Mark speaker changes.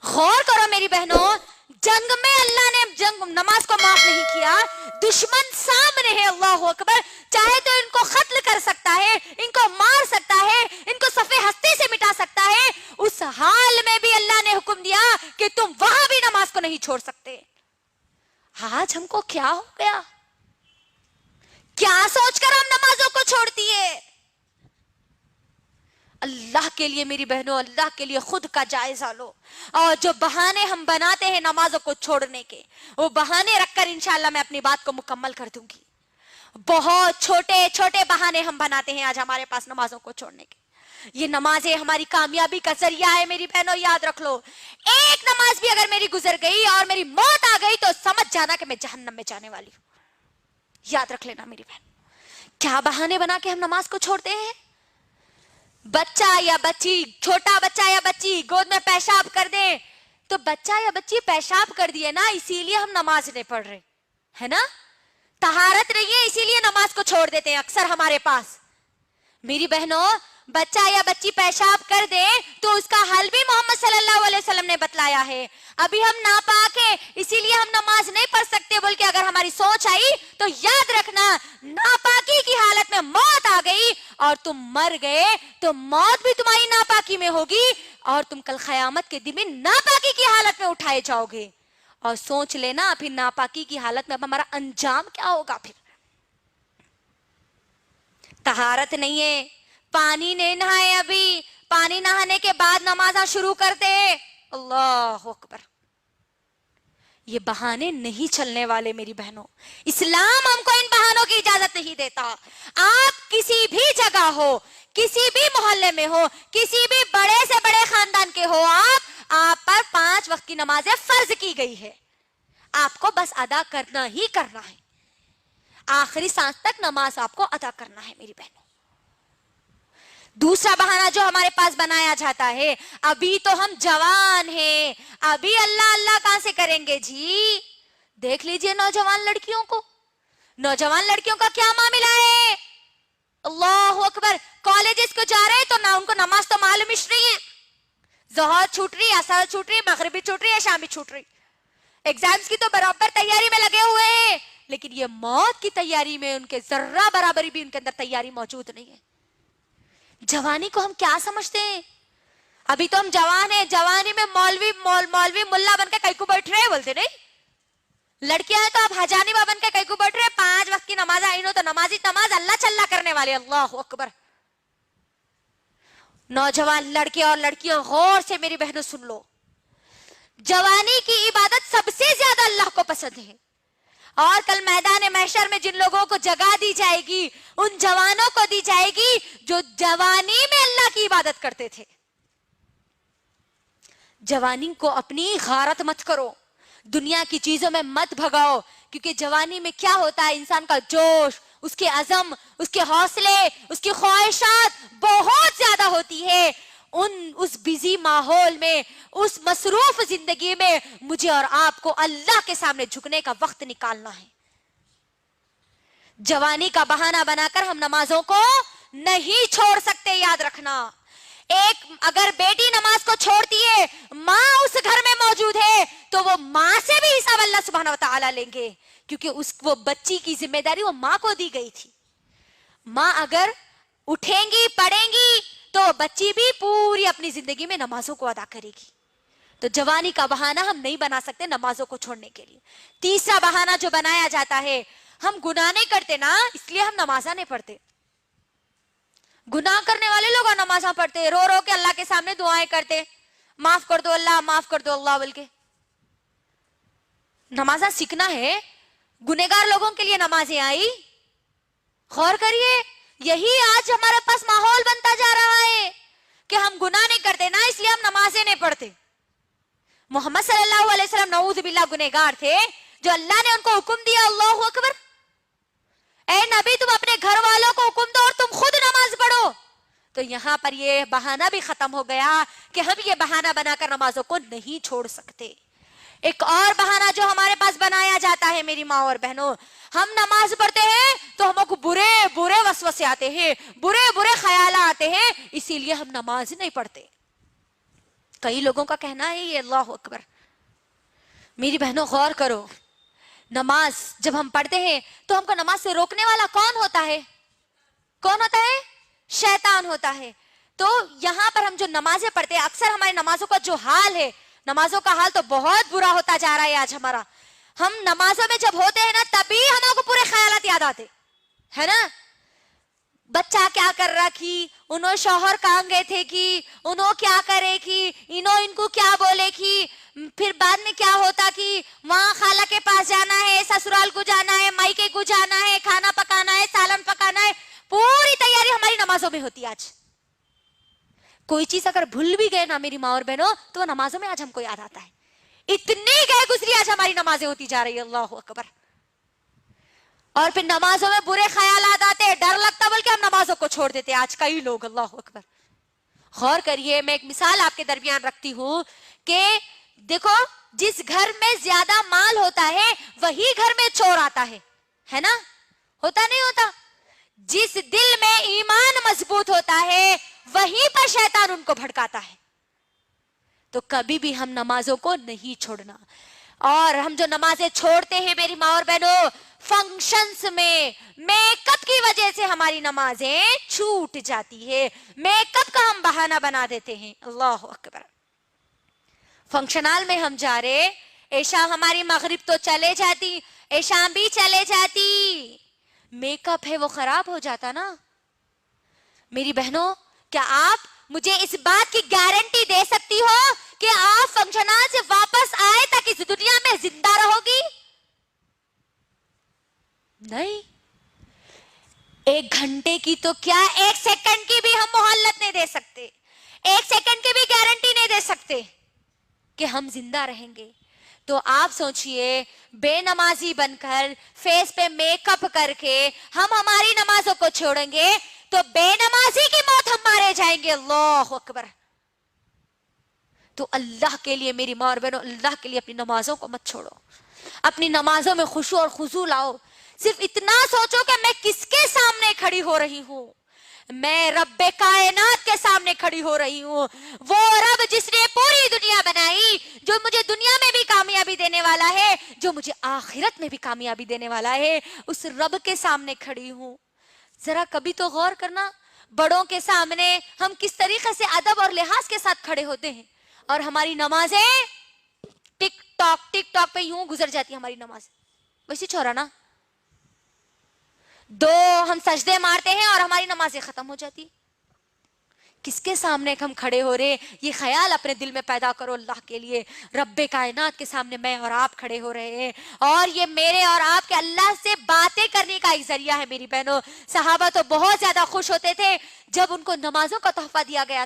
Speaker 1: غور کرو میری بہنوں، جنگ میں اللہ نے نماز کو معاف نہیں کیا، دشمن سامنے ہے، اللہ اکبر، چاہے تو ان کو قتل کر سکتا ہے، ان کو مار سکتا ہے، ان کو صفحے ہستی سے مٹا سکتا ہے، اس حال میں بھی اللہ نے حکم دیا کہ تم وہاں بھی نماز کو نہیں چھوڑ سکتے۔ آج ہم کو کیا ہو گیا؟ کیا سوچ کر ہم نمازوں کو چھوڑ دیے؟ اللہ کے لیے میری بہنوں، اللہ کے لیے خود کا جائزہ لو، اور جو بہانے ہم بناتے ہیں نمازوں کو چھوڑنے کے، وہ بہانے رکھ کر انشاءاللہ میں اپنی بات کو مکمل کر دوں گی۔ بہت چھوٹے چھوٹے بہانے ہم بناتے ہیں آج ہمارے پاس نمازوں کو چھوڑنے کے۔ یہ نمازیں ہماری کامیابی کا ذریعہ ہے میری بہنوں، یاد رکھ لو، ایک نماز بھی اگر میری گزر گئی اور میری موت آ گئی تو سمجھ جانا کہ میں جہنم میں جانے والی ہوں۔ یاد رکھ لینا میری بہن، کیا بہانے بنا کے ہم نماز کو چھوڑتے ہیں؟ بچہ یا بچی، چھوٹا بچہ یا بچی گود میں پیشاب کر دیں تو بچہ یا بچی پیشاب کر دیے نا، اسی لیے ہم نماز نہیں پڑھ رہے ہے نا، طہارت نہیں ہے اسی لیے نماز کو چھوڑ دیتے ہیں اکثر ہمارے پاس۔ میری بہنوں، بچہ یا بچی پیشاب کر دے تو اس کا حل بھی محمد صلی اللہ علیہ وسلم نے بتلایا ہے۔ ابھی ہم ناپاک ہیں اسی لیے ہم نماز نہیں پڑھ سکتے بول کے اگر ہماری سوچ آئی تو یاد رکھنا، ناپاکی کی حالت میں موت آ گئی اور تم مر گئے تو موت بھی تمہاری ناپاکی میں ہوگی، اور تم کل قیامت کے دن میں ناپاکی کی حالت میں اٹھائے جاؤ گے۔ اور سوچ لینا پھر ناپاکی کی حالت میں اب ہمارا انجام کیا ہوگا۔ پھر طہارت نہیں ہے، پانی نہیں نہائے، ابھی پانی نہانے کے بعد نمازاں شروع کرتے، اللہ اکبر۔ یہ بہانے نہیں چلنے والے میری بہنوں، اسلام ہم کو ان بہانوں کی اجازت نہیں دیتا۔ آپ کسی بھی جگہ ہو، کسی بھی محلے میں ہو، کسی بھی بڑے سے بڑے خاندان کے ہو، آپ پر 5 وقت کی نمازیں فرض کی گئی ہے، آپ کو بس ادا کرنا ہی کرنا ہے، آخری سانس تک نماز آپ کو ادا کرنا ہے میری بہنوں۔ دوسرا بہانہ جو ہمارے پاس بنایا جاتا ہے، ابھی تو ہم جوان ہیں، ابھی اللہ اللہ کہاں سے کریں گے جی؟ دیکھ لیجئے نوجوان لڑکیوں کو، نوجوان لڑکیوں کا کیا معاملہ ہے، اللہ اکبر، کالجز کو جا رہے ہیں تو نہ ان کو نماز تو معلوم ہی نہیں ہے، ظہر چھوٹ رہی، عصر چھوٹ رہی، مغرب بھی چھوٹ رہی ہے، شام بھی چھوٹ رہی، ایگزامز کی تو برابر تیاری میں لگے ہوئے ہیں، لیکن یہ موت کی تیاری میں ان کے ذرہ برابری بھی ان کے اندر تیاری موجود نہیں ہے۔ جوانی کو ہم کیا سمجھتے ہیں؟ ابھی تو ہم جوان ہیں، جوانی میں مولوی ملا بن کے کئی کو بیٹھ رہے ہیں بولتے نہیں، لڑکیاں ہیں تو آپ حجانبہ بن کے کئی کو بیٹھ رہے ہیں، 5 وقت کی نماز آئی نو تو نماز اللہ چلا کرنے والے، اللہ اکبر۔ نوجوان لڑکے اور لڑکیاں غور سے میری بہنوں سن لو، جوانی کی عبادت سب سے زیادہ اللہ کو پسند ہے، اور کل میدان محشر میں جن لوگوں کو جگہ دی جائے گی ان جوانوں کو دی جائے گی جو جوانی میں اللہ کی عبادت کرتے تھے۔ جوانی کو اپنی غارت مت کرو، دنیا کی چیزوں میں مت بھگاؤ، کیونکہ جوانی میں کیا ہوتا ہے، انسان کا جوش، اس کے عزم، اس کے حوصلے، اس کی خواہشات بہت زیادہ ہوتی ہے۔ اس بزی ماحول میں، اس مصروف زندگی میں مجھے اور آپ کو اللہ کے سامنے جھکنے کا وقت نکالنا ہے۔ جوانی کا بہانہ بنا کر ہم نمازوں کو نہیں چھوڑ سکتے، یاد رکھنا۔ ایک اگر بیٹی نماز کو چھوڑتی ہے، ماں اس گھر میں موجود ہے تو وہ ماں سے بھی حساب اللہ سبحانہ وتعالی لیں گے، کیونکہ وہ بچی کی ذمہ داری وہ ماں کو دی گئی تھی۔ ماں اگر اٹھیں گی، پڑھیں گی تو بچی بھی پوری اپنی زندگی میں نمازوں کو ادا کرے گی۔ تو جوانی کا بہانہ ہم نہیں بنا سکتے نمازوں کو چھوڑنے کے لیے۔ تیسرا بہانہ جو بنایا جاتا ہے، ہم گناہ نہیں کرتے نا اس لیے ہم نمازاں نہیں پڑھتے، گناہ کرنے والے لوگ نمازاں پڑھتے، رو رو کے اللہ کے سامنے دعائیں کرتے، معاف کر دو اللہ، معاف کر دو اللہ بول کے۔ نمازاں سیکھنا ہے، گنہگار لوگوں کے لیے نمازیں آئی، غور کریے، یہی آج ہمارے پاس ماحول بنتا جا رہا ہے کہ ہم گناہ نہیں کرتے نا اس لیے ہم نمازیں نہیں پڑھتے۔ محمد صلی اللہ علیہ وسلم نعوذ باللہ گنہگار تھے، جو اللہ نے ان کو حکم دیا، اللہ اکبر، اے نبی تم اپنے گھر والوں کو حکم دو اور تم خود نماز پڑھو، تو یہاں پر یہ بہانہ بھی ختم ہو گیا کہ ہم یہ بہانہ بنا کر نمازوں کو نہیں چھوڑ سکتے۔ ایک اور بہانہ جو ہمارے پاس بنایا جاتا ہے میری ماں اور بہنوں، ہم نماز پڑھتے ہیں تو ہم کو برے برے وسوسے آتے ہیں، برے برے خیالات آتے ہیں، اسی لیے ہم نماز نہیں پڑھتے۔ کئی لوگوں کا کہنا ہے یہ اللہ اکبر. میری بہنوں غور کرو, نماز جب ہم پڑھتے ہیں تو ہم کو نماز سے روکنے والا کون ہوتا ہے؟ کون ہوتا ہے؟ شیطان ہوتا ہے. تو یہاں پر ہم جو نمازیں پڑھتے ہیں, اکثر ہماری نمازوں کا جو حال ہے, نمازوں کا حال تو بہت برا ہوتا جا رہا ہے آج ہمارا. ہم نمازوں میں جب ہوتے ہیں نا تبھی ہمیں کو پورے خیالات یاد آتے ہے نا. بچہ کیا کر رہا کی, انہوں شوہر کہاں گئے تھے کی, انہوں کیا کرے کی, انہوں ان کو کیا بولے کی, پھر بعد میں کیا ہوتا کی وہاں خالہ کے پاس جانا ہے, سسرال کو جانا ہے, مائکے کو جانا ہے, کھانا پکانا ہے, سالن پکانا ہے. پوری تیاری ہماری نمازوں میں ہوتی ہے. آج کوئی چیز اگر بھول بھی گئے نا میری ماں اور بہنوں تو وہ نمازوں میں آج ہم کو یاد آتا ہے. اتنی گئے گزری آج ہماری نمازیں ہوتی جا رہی ہے. اللہ اکبر. اور پھر نمازوں میں برے خیالات آتے, ڈر لگتا, بلکہ ہم نمازوں کو چھوڑ دیتے آج کئی لوگ. اللہ اکبر. غور کریے, میں ایک مثال آپ کے درمیان رکھتی ہوں کہ دیکھو, جس گھر میں زیادہ مال ہوتا ہے وہی گھر میں چور آتا ہے نا, ہوتا نہیں ہوتا. جس دل میں ایمان مضبوط ہوتا ہے وہیں پر شیطان ان کو بھڑکاتا ہے. تو کبھی بھی ہم نمازوں کو نہیں چھوڑنا. اور ہم جو نمازیں چھوڑتے ہیں میری ماں اور بہنوں, فنکشنز میں میک اپ کی وجہ سے ہماری نمازیں چھوٹ جاتی ہے. میک اپ کا ہم بہانہ بنا دیتے ہیں. اللہ اکبر. فنکشن ہال میں ہم جا رہے, عشاء ہماری مغرب تو چلے جاتی, عشاء بھی چلے جاتی, میک اپ ہے وہ خراب ہو جاتا نا. میری بہنوں, کیا آپ مجھے اس بات کی گارنٹی دے سکتی ہو کہ آپ فنکشن ہال سے واپس آئے تک اس دنیا میں زندہ رہو گی؟ نہیں. 1 گھنٹے کی تو کیا, 1 سیکنڈ کی بھی ہم مہلت نہیں دے سکتے, 1 سیکنڈ کی بھی گارنٹی نہیں دے سکتے کہ ہم زندہ رہیں گے. تو آپ سوچئے, بے نمازی بن کر, فیس پہ میک اپ کر کے ہم ہماری نمازوں کو چھوڑیں گے تو بے نمازی کی موت ہم مارے جائیں گے. اللہ اکبر. تو اللہ کے لیے میری ماں اور بہنوں, اللہ کے لیے اپنی نمازوں کو مت چھوڑو. اپنی نمازوں میں خشوع اور خضوع لاؤ. صرف اتنا سوچو کہ میں کس کے سامنے کھڑی ہو رہی ہوں. میں رب کائنات کے سامنے کھڑی ہو رہی ہوں. وہ رب جس نے پوری دنیا بنائی, جو مجھے دنیا میں بھی کامیابی دینے والا ہے, جو مجھے آخرت میں بھی کامیابی دینے والا ہے, اس رب کے سامنے کھڑی ہوں. ذرا کبھی تو غور کرنا, بڑوں کے سامنے ہم کس طریقے سے ادب اور لحاظ کے ساتھ کھڑے ہوتے ہیں, اور ہماری نمازیں ٹک ٹاک پہ یوں گزر جاتی ہماری نماز. ویسے چھوڑا نا, 2 ہم سجدے مارتے ہیں اور ہماری نمازیں ختم ہو جاتی. کس کے سامنے ہم کھڑے ہو رہے, یہ خیال اپنے دل میں پیدا کرو. اللہ کے لیے رب کائنات کے سامنے میں اور آپ کھڑے ہو رہے ہیں, اور یہ میرے اور آپ کے اللہ سے باتیں کرنے کا ایک ذریعہ ہے. میری بہنوں, صحابہ تو بہت زیادہ خوش ہوتے تھے جب ان کو نمازوں کا تحفہ دیا گیا